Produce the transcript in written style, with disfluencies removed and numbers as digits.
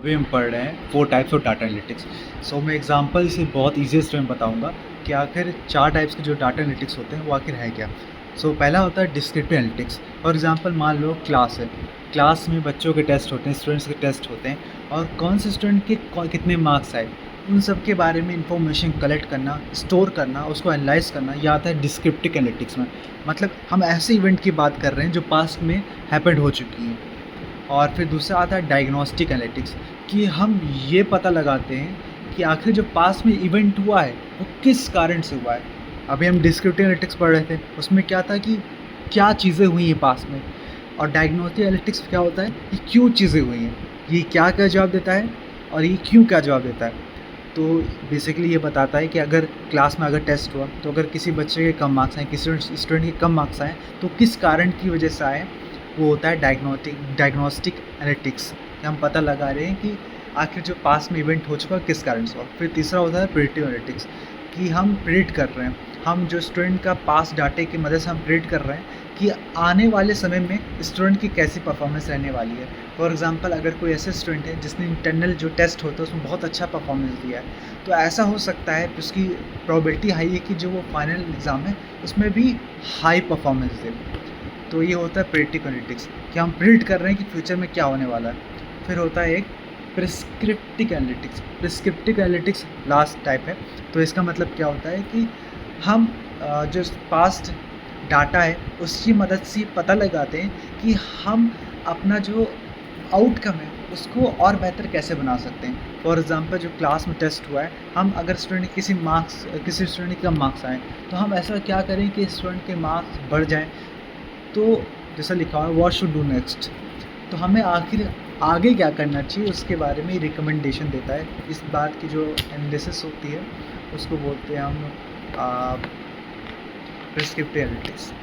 अभी हम पढ़ रहे हैं 4 टाइप्स ऑफ डाटा एनालिटिक्स। सो मैं एग्जांपल से बहुत ईज़ीएस्ट वे में बताऊंगा कि आखिर 4 टाइप्स के जो डाटा एनालिटिक्स होते हैं वो आखिर है क्या। पहला होता है डिस्क्रिप्टिव एनालिटिक्स। फॉर एग्जांपल मान लो क्लास है, क्लास में बच्चों के टेस्ट होते हैं, स्टूडेंट्स के टेस्ट होते हैं और कौन से स्टूडेंट के कितने मार्क्स आए, उन सब के बारे में इंफॉर्मेशन कलेक्ट करना, स्टोर करना, उसको एनालाइज करना, यह आता है डिस्क्रिप्टिव एनालिटिक्स में। मतलब हम ऐसे इवेंट की बात कर रहे हैं जो पास्ट में हैपेंड हो चुकी है। और फिर दूसरा आता है डायग्नोस्टिक एनालिटिक्स, कि हम ये पता लगाते हैं कि आखिर जो पास में इवेंट हुआ है वो किस कारण से हुआ है। अभी हम डिस्क्रिप्टिव एनालिटिक्स पढ़ रहे थे, उसमें क्या था कि क्या चीज़ें हुई हैं पास में। और डायग्नोस्टिक एनालिटिक्स क्या होता है कि क्यों चीज़ें हुई हैं, ये क्या क्या जवाब देता है और ये क्यों क्या जवाब देता है। तो बेसिकली ये बताता है कि अगर क्लास में अगर टेस्ट हुआ तो अगर किसी बच्चे के कम मार्क्स आए, किसी स्टूडेंट के कम मार्क्स आए, तो किस कारण की वजह से आए, वो होता है डायग्नोस्टिक एनालिटिक्स, कि हम पता लगा रहे हैं कि आखिर जो पास में इवेंट हो चुका है किस कारण से हुआ। फिर तीसरा होता है प्रेडिक्टिव एनालिटिक्स, कि हम प्रेडिक्ट कर रहे हैं, हम जो स्टूडेंट का पास डाटे की मदद से हम प्रेडिक्ट कर रहे हैं कि आने वाले समय में स्टूडेंट की कैसी परफॉर्मेंस रहने वाली है। फॉर एग्जांपल अगर कोई ऐसे स्टूडेंट है जिसने इंटरनल जो टेस्ट होता है उसमें बहुत अच्छा परफॉर्मेंस दिया है, तो ऐसा हो सकता है उसकी प्रोबेबिलिटी हाई है कि जो वो फाइनल एग्ज़ाम है उसमें भी हाई परफॉर्मेंस दे। तो ये होता है प्रेडिक्टिव एनालिटिक्स, कि हम प्रिडिक्ट कर रहे हैं कि फ्यूचर में क्या होने वाला है। फिर होता है एक prescriptive analytics. Prescriptive analytics last type है। तो इसका मतलब क्या होता है कि हम जो पास्ट डाटा है उसकी मदद से पता लगाते हैं कि हम अपना जो आउटकम है उसको और बेहतर कैसे बना सकते हैं। फॉर एग्ज़ाम्पल जो क्लास में टेस्ट हुआ है, हम अगर स्टूडेंट के किसी स्टूडेंट के कम मार्क्स आए, तो हम ऐसा क्या करें कि स्टूडेंट के मार्क्स बढ़ जाएँ। तो जैसा लिखा हुआ है व्हाट शुड डू नेक्स्ट, तो हमें आखिर आगे क्या करना चाहिए उसके बारे में रिकमेंडेशन देता है। इस बात की जो एनालिसिस होती है उसको बोलते हैं हम प्रिस्क्रिप्टिव एनालिटिक्स।